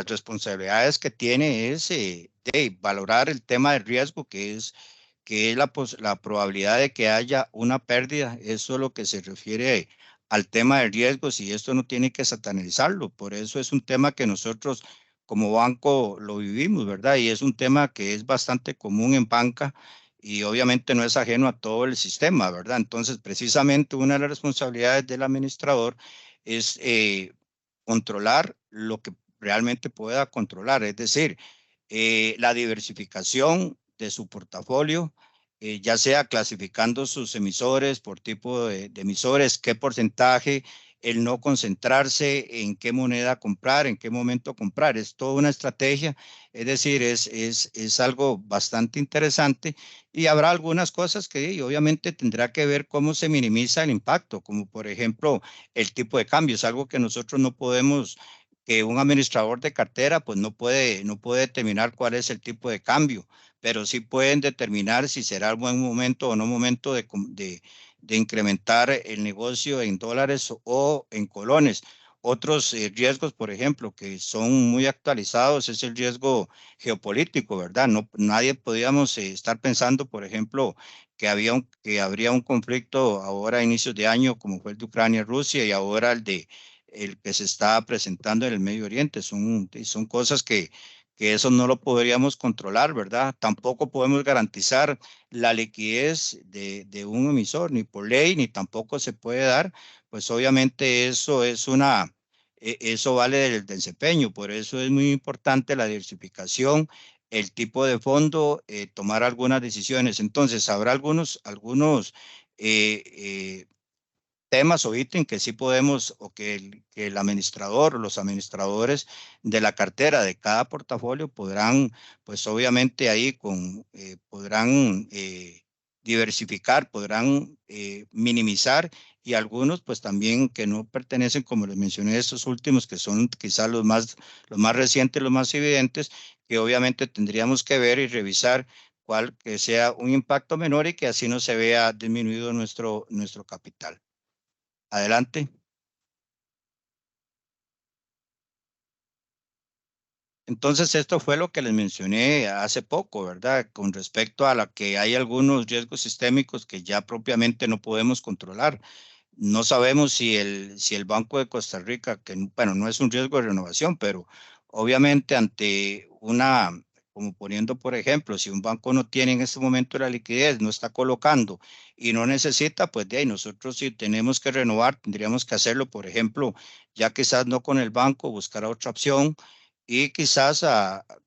responsabilidades que tiene es de valorar el tema del riesgo, que es la probabilidad de que haya una pérdida. Eso es lo que se refiere al tema de riesgos, y esto no tiene que satanizarlo. Por eso es un tema que nosotros como banco lo vivimos, ¿verdad? Y es un tema que es bastante común en banca y obviamente no es ajeno a todo el sistema, ¿verdad? Entonces, precisamente una de las responsabilidades del administrador es controlar lo que realmente pueda controlar, es decir, la diversificación de su portafolio, ya sea clasificando sus emisores por tipo de emisores, qué porcentaje, el no concentrarse en qué moneda comprar, en qué momento comprar. Es toda una estrategia, es decir, es algo bastante interesante, y habrá algunas cosas que obviamente tendrá que ver cómo se minimiza el impacto, como por ejemplo el tipo de cambio. Es algo que nosotros no podemos, que un administrador de cartera pues no puede determinar cuál es el tipo de cambio, pero sí pueden determinar si será el buen momento o no momento de incrementar el negocio en dólares o en colones. Otros riesgos, por ejemplo, que son muy actualizados, es el riesgo geopolítico, ¿verdad? No, nadie podíamos estar pensando, por ejemplo, que habría un conflicto ahora a inicios de año, como fue el de Ucrania-Rusia, y ahora el que se está presentando en el Medio Oriente. Son cosas que eso no lo podríamos controlar, ¿verdad? Tampoco podemos garantizar la liquidez de un emisor, ni por ley, ni tampoco se puede dar. Pues obviamente eso vale del desempeño. Por eso es muy importante la diversificación, el tipo de fondo, tomar algunas decisiones. Entonces, habrá algunos eh, eh, temas o ítems que sí podemos, o que el administrador o los administradores de la cartera de cada portafolio podrán, pues obviamente ahí podrán diversificar, podrán minimizar, y algunos pues también que no pertenecen, como les mencioné, estos últimos que son quizás los más recientes, los más evidentes, que obviamente tendríamos que ver y revisar cuál que sea un impacto menor, y que así no se vea disminuido nuestro capital. Adelante. Entonces, esto fue lo que les mencioné hace poco, ¿verdad? Con respecto a la que hay algunos riesgos sistémicos que ya propiamente no podemos controlar. No sabemos si el Banco de Costa Rica, que bueno, no es un riesgo de renovación, pero obviamente ante como poniendo por ejemplo, si un banco no tiene en este momento la liquidez, no está colocando y no necesita, pues de ahí nosotros, si tenemos que renovar, tendríamos que hacerlo, por ejemplo, ya quizás no con el banco, buscar otra opción, y quizás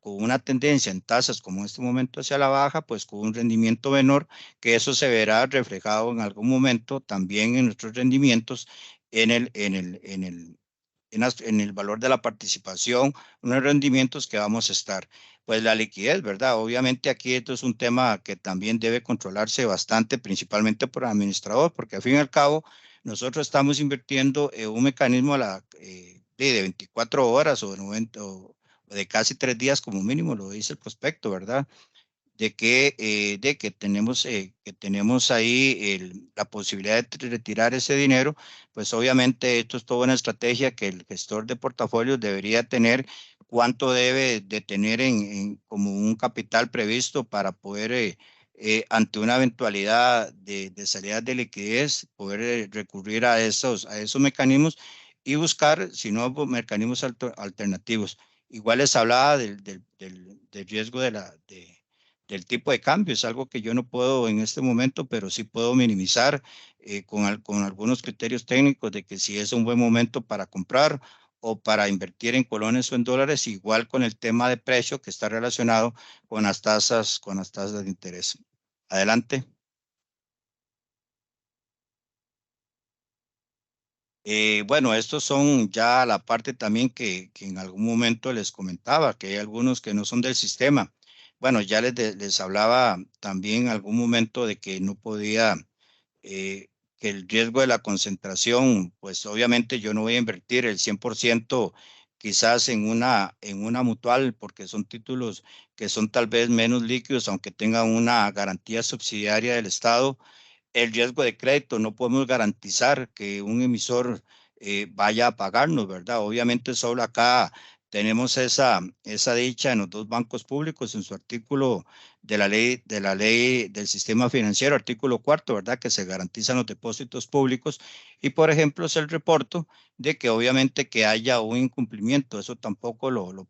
con una tendencia en tasas como en este momento hacia la baja, pues con un rendimiento menor, que eso se verá reflejado en algún momento también en nuestros rendimientos, en en el valor de la participación, unos rendimientos que vamos a estar. Pues la liquidez, ¿verdad? Obviamente aquí esto es un tema que también debe controlarse bastante, principalmente por el administrador, porque al fin y al cabo nosotros estamos invirtiendo en un mecanismo de 24 horas o de 90 o de casi 3 días como mínimo, lo dice el prospecto, ¿verdad? Que tenemos ahí la posibilidad de retirar ese dinero. Pues obviamente esto es toda una estrategia que el gestor de portafolios debería tener, cuánto debe de tener como un capital previsto para poder, ante una eventualidad de salida de liquidez, poder recurrir a esos mecanismos y buscar, si no, pues, mecanismos alternativos. Igual les hablaba del riesgo del tipo de cambio. Es algo que yo no puedo en este momento, pero sí puedo minimizar con algunos criterios técnicos de que si es un buen momento para comprar o para invertir en colones o en dólares, igual con el tema de precio que está relacionado con las tasas de interés. Adelante. Bueno, estos son ya la parte también que en algún momento les comentaba, que hay algunos que no son del sistema. Bueno, ya les hablaba también en algún momento de que no podía, que el riesgo de la concentración, pues obviamente yo no voy a invertir el 100% quizás en una mutual, porque son títulos que son tal vez menos líquidos, aunque tengan una garantía subsidiaria del Estado. el riesgo de crédito. No podemos garantizar que un emisor vaya a pagarnos, ¿verdad? Obviamente solo acá tenemos esa dicha en los dos bancos públicos en su artículo de la ley del sistema financiero, artículo 4, ¿verdad? Que se garantizan los depósitos públicos y, por ejemplo, es el reporto de que obviamente que haya un incumplimiento. Eso tampoco lo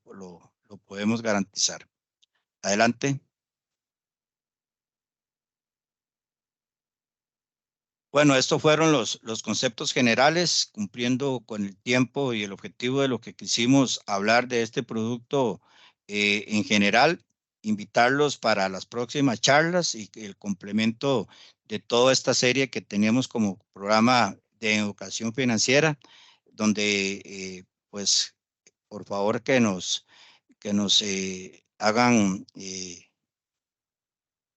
podemos garantizar. Adelante. Bueno, estos fueron los conceptos generales, cumpliendo con el tiempo y el objetivo de lo que quisimos hablar de este producto en general. Invitarlos para las próximas charlas y el complemento de toda esta serie que tenemos como programa de educación financiera, donde pues por favor que nos hagan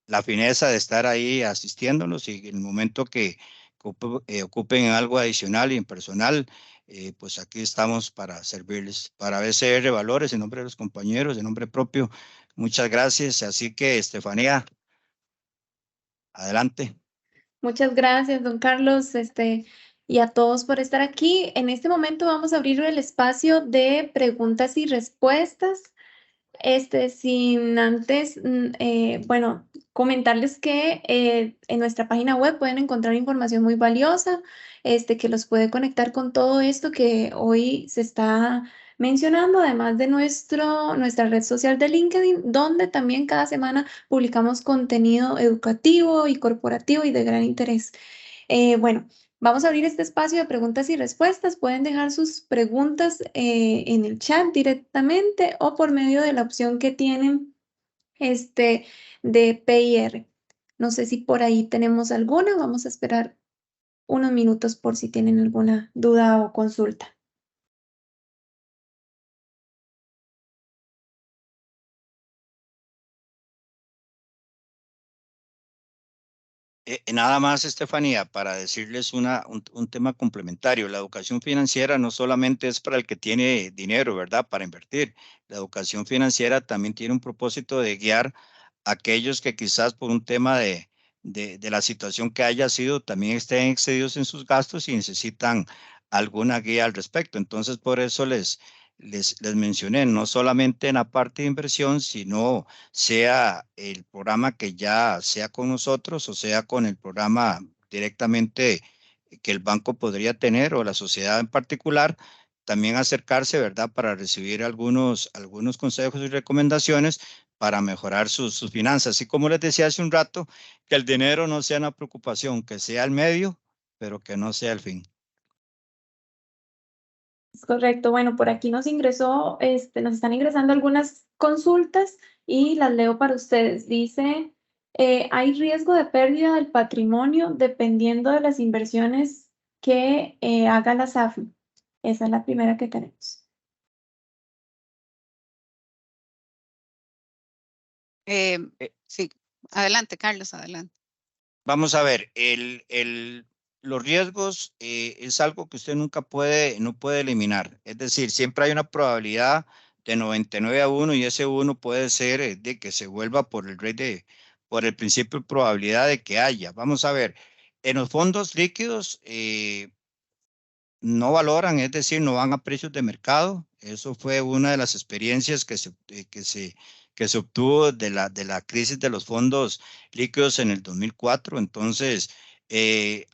la fineza de estar ahí asistiéndonos y en el momento que ocupen algo adicional y en personal, pues aquí estamos para servirles. Para BCR Valores, en nombre de los compañeros, en nombre propio, muchas gracias. Así que, Estefanía, adelante. Muchas gracias, don Carlos, y a todos por estar aquí. En este momento vamos a abrir el espacio de preguntas y respuestas. Sin antes, bueno, comentarles que en nuestra página web pueden encontrar información muy valiosa, que los puede conectar con todo esto que hoy se está mencionando, además de nuestra red social de LinkedIn, donde también cada semana publicamos contenido educativo y corporativo y de gran interés. Bueno, vamos a abrir este espacio de preguntas y respuestas. Pueden dejar sus preguntas en el chat directamente o por medio de la opción que tienen de PIR. No sé si por ahí tenemos alguna. Vamos a esperar unos minutos por si tienen alguna duda o consulta. Nada más, Estefanía, para decirles un tema complementario. La educación financiera no solamente es para el que tiene dinero, ¿verdad? Para invertir. La educación financiera también tiene un propósito de guiar a aquellos que quizás por un tema de la situación que haya sido, también estén excedidos en sus gastos y necesitan alguna guía al respecto. Entonces, por eso les mencioné, no solamente en la parte de inversión, sino sea el programa que ya sea con nosotros o sea con el programa directamente que el banco podría tener o la sociedad en particular, también acercarse, ¿verdad? Para recibir algunos consejos y recomendaciones para mejorar sus finanzas. Y como les decía hace un rato, que el dinero no sea una preocupación, que sea el medio, pero que no sea el fin. Es correcto. Bueno, por aquí nos están ingresando algunas consultas y las leo para ustedes. Dice, ¿hay riesgo de pérdida del patrimonio dependiendo de las inversiones que haga la SAFI? Esa es la primera que tenemos. Sí, adelante, Carlos, adelante. Vamos a ver, los riesgos es algo que usted no puede eliminar. Es decir, siempre hay una probabilidad de 99 a 1 y ese 1 puede ser de que se vuelva por el principio de probabilidad de que haya. Vamos a ver, en los fondos líquidos no valoran, es decir, no van a precios de mercado. Eso fue una de las experiencias que se obtuvo de la crisis de los fondos líquidos en el 2004. Entonces,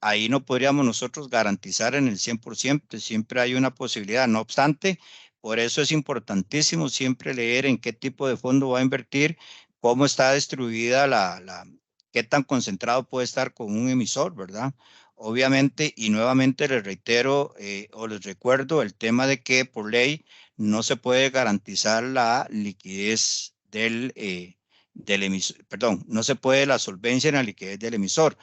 ahí no podríamos nosotros garantizar en el 100%, siempre hay una posibilidad. No obstante, por eso es importantísimo siempre leer en qué tipo de fondo va a invertir, cómo está distribuida qué tan concentrado puede estar con un emisor, ¿verdad? Obviamente, y nuevamente les reitero o les recuerdo el tema de que por ley no se puede garantizar la liquidez del emisor, perdón, no se puede la solvencia en la liquidez del emisor.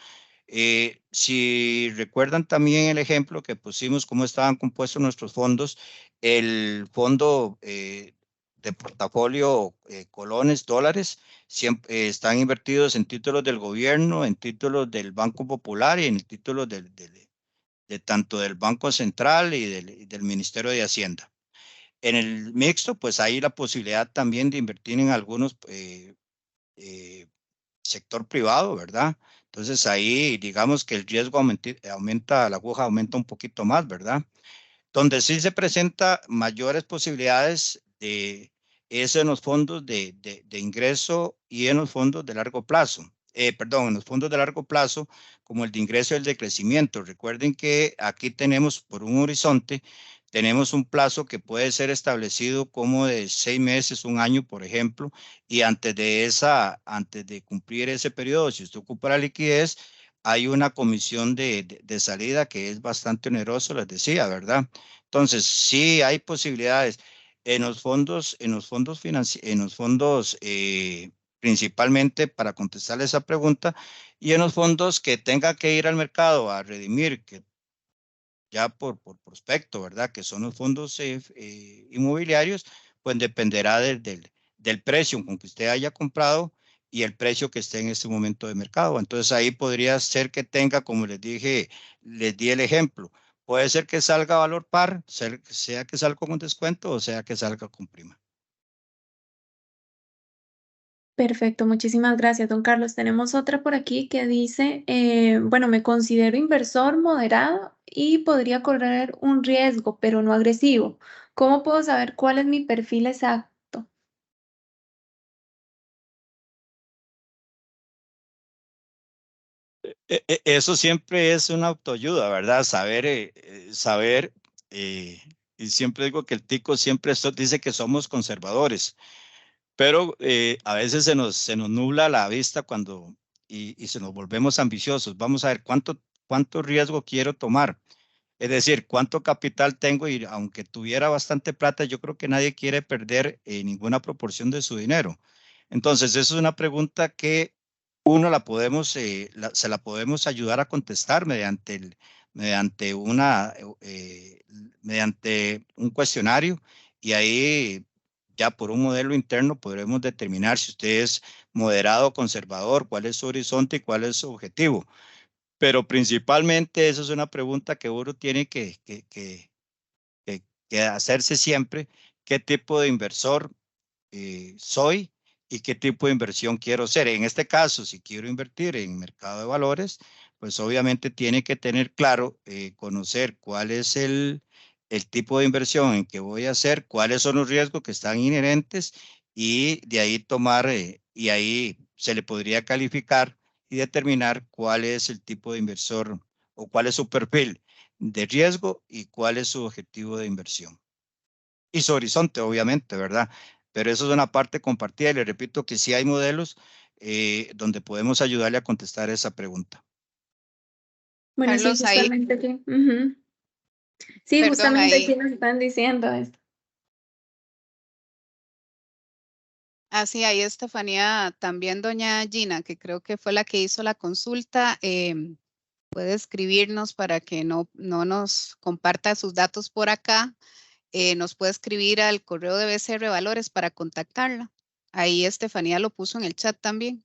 Si recuerdan también el ejemplo que pusimos, cómo estaban compuestos nuestros fondos, el fondo de portafolio colones, dólares, siempre están invertidos en títulos del gobierno, en títulos del Banco Popular y en títulos de tanto del Banco Central y del Ministerio de Hacienda. En el mixto, pues hay la posibilidad también de invertir en algunos sector privado, ¿verdad? Entonces ahí digamos que el riesgo aumenta, la aguja aumenta un poquito más, ¿verdad? Donde sí se presenta mayores posibilidades es en los fondos de ingreso y en los fondos de largo plazo. Perdón, en los fondos de largo plazo, como el de ingreso y el de crecimiento. Recuerden que aquí tenemos por un horizonte, tenemos un plazo que puede ser establecido como de 6 meses, un año, por ejemplo, y antes de cumplir ese periodo, si usted ocupa la liquidez, hay una comisión de salida que es bastante oneroso, les decía, ¿verdad? Entonces, sí hay posibilidades en los fondos principalmente para contestarle esa pregunta, y en los fondos que tenga que ir al mercado a redimir, que ya por prospecto, ¿verdad? Que son los fondos inmobiliarios, pues dependerá del precio con que usted haya comprado y el precio que esté en este momento de mercado. Entonces ahí podría ser que tenga, como les dije, les di el ejemplo, puede ser que salga valor par, sea que salga con descuento o sea que salga con prima. Perfecto, muchísimas gracias, don Carlos. Tenemos otra por aquí que dice, bueno, me considero inversor moderado y podría correr un riesgo, pero no agresivo. ¿Cómo puedo saber cuál es mi perfil exacto? Eso siempre es una autoayuda, ¿verdad? Saber, y siempre digo que el tico siempre dice que somos conservadores, pero a veces se nos nubla la vista y se nos volvemos ambiciosos. Vamos a ver cuánto riesgo quiero tomar. Es decir, cuánto capital tengo y aunque tuviera bastante plata, yo creo que nadie quiere perder ninguna proporción de su dinero. Entonces, esa es una pregunta que uno se la podemos ayudar a contestar mediante mediante un cuestionario, y ahí ya por un modelo interno podremos determinar si usted es moderado o conservador, cuál es su horizonte y cuál es su objetivo. Pero principalmente esa es una pregunta que uno tiene que hacerse siempre: ¿qué tipo de inversor soy y qué tipo de inversión quiero ser? En este caso, si quiero invertir en mercado de valores, pues obviamente tiene que tener claro, conocer cuál es el tipo de inversión en que voy a hacer, cuáles son los riesgos que están inherentes, y de ahí y ahí se le podría calificar y determinar cuál es el tipo de inversor o cuál es su perfil de riesgo y cuál es su objetivo de inversión y su horizonte, obviamente, ¿verdad? Pero eso es una parte compartida y le repito que sí hay modelos donde podemos ayudarle a contestar esa pregunta. Bueno, sí, Carlos, ahí, justamente aquí. Ujú. Sí, perdón, justamente aquí ahí. nos están diciendo esto. Así, ahí Estefanía, también doña Gina, que creo que fue la que hizo la consulta, puede escribirnos para que no nos comparta sus datos por acá. Nos puede escribir al correo de BCR Valores para contactarla. Ahí Estefanía lo puso en el chat también.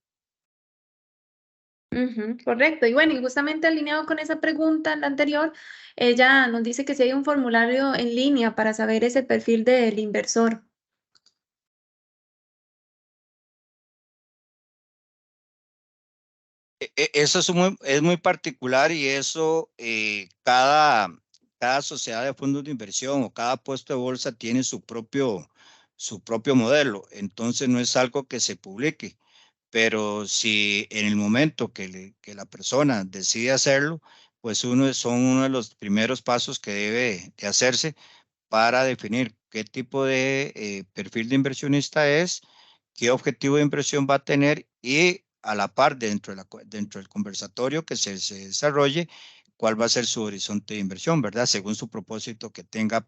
Ujú, correcto. Y bueno, y justamente alineado con esa pregunta, la anterior, ella nos dice que si hay un formulario en línea para saber ese perfil del inversor. Eso es muy particular, y eso cada sociedad de fondos de inversión o cada puesto de bolsa tiene su propio modelo. Entonces no es algo que se publique. Pero si en el momento que la persona decide hacerlo, pues son uno de los primeros pasos que debe de hacerse para definir qué tipo de perfil de inversionista es, qué objetivo de inversión va a tener, y a la par dentro del conversatorio que se desarrolle, cuál va a ser su horizonte de inversión, ¿verdad? Según su propósito que tenga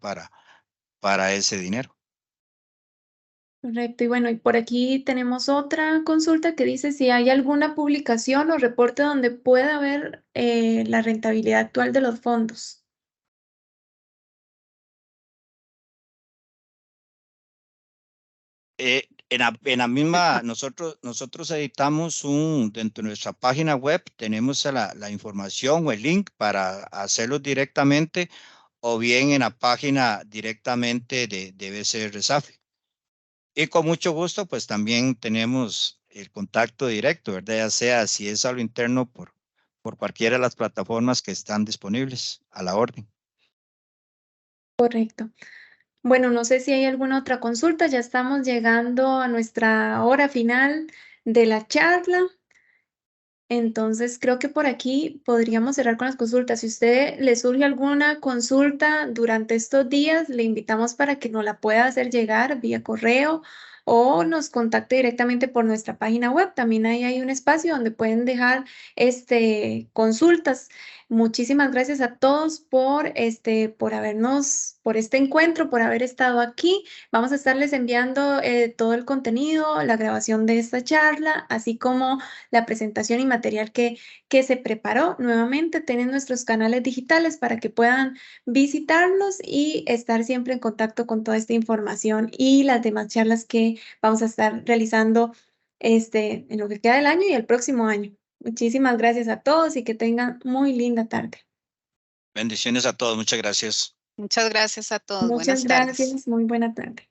para ese dinero. Correcto. Y bueno, y por aquí tenemos otra consulta que dice si hay alguna publicación o reporte donde pueda ver la rentabilidad actual de los fondos. En la misma, nosotros editamos dentro de nuestra página web, tenemos la información o el link para hacerlo directamente, o bien en la página directamente de BCR SAFI. Y con mucho gusto, pues también tenemos el contacto directo, ¿verdad? Ya sea si es a lo interno por cualquiera de las plataformas que están disponibles a la orden. Correcto. Bueno, no sé si hay alguna otra consulta. Ya estamos llegando a nuestra hora final de la charla. Entonces, creo que por aquí podríamos cerrar con las consultas. Si usted le surge alguna consulta durante estos días, le invitamos para que nos la pueda hacer llegar vía correo o nos contacte directamente por nuestra página web. También ahí hay un espacio donde pueden dejar consultas. Muchísimas gracias a todos por este encuentro, por haber estado aquí. Vamos a estarles enviando todo el contenido, la grabación de esta charla, así como la presentación y material que se preparó. Nuevamente tienen nuestros canales digitales para que puedan visitarlos y estar siempre en contacto con toda esta información y las demás charlas que vamos a estar realizando en lo que queda del año y el próximo año. Muchísimas gracias a todos y que tengan muy linda tarde. Bendiciones a todos. Muchas gracias. Muchas gracias a todos. Muchas Buenas tardes. gracias. Muy buena tarde.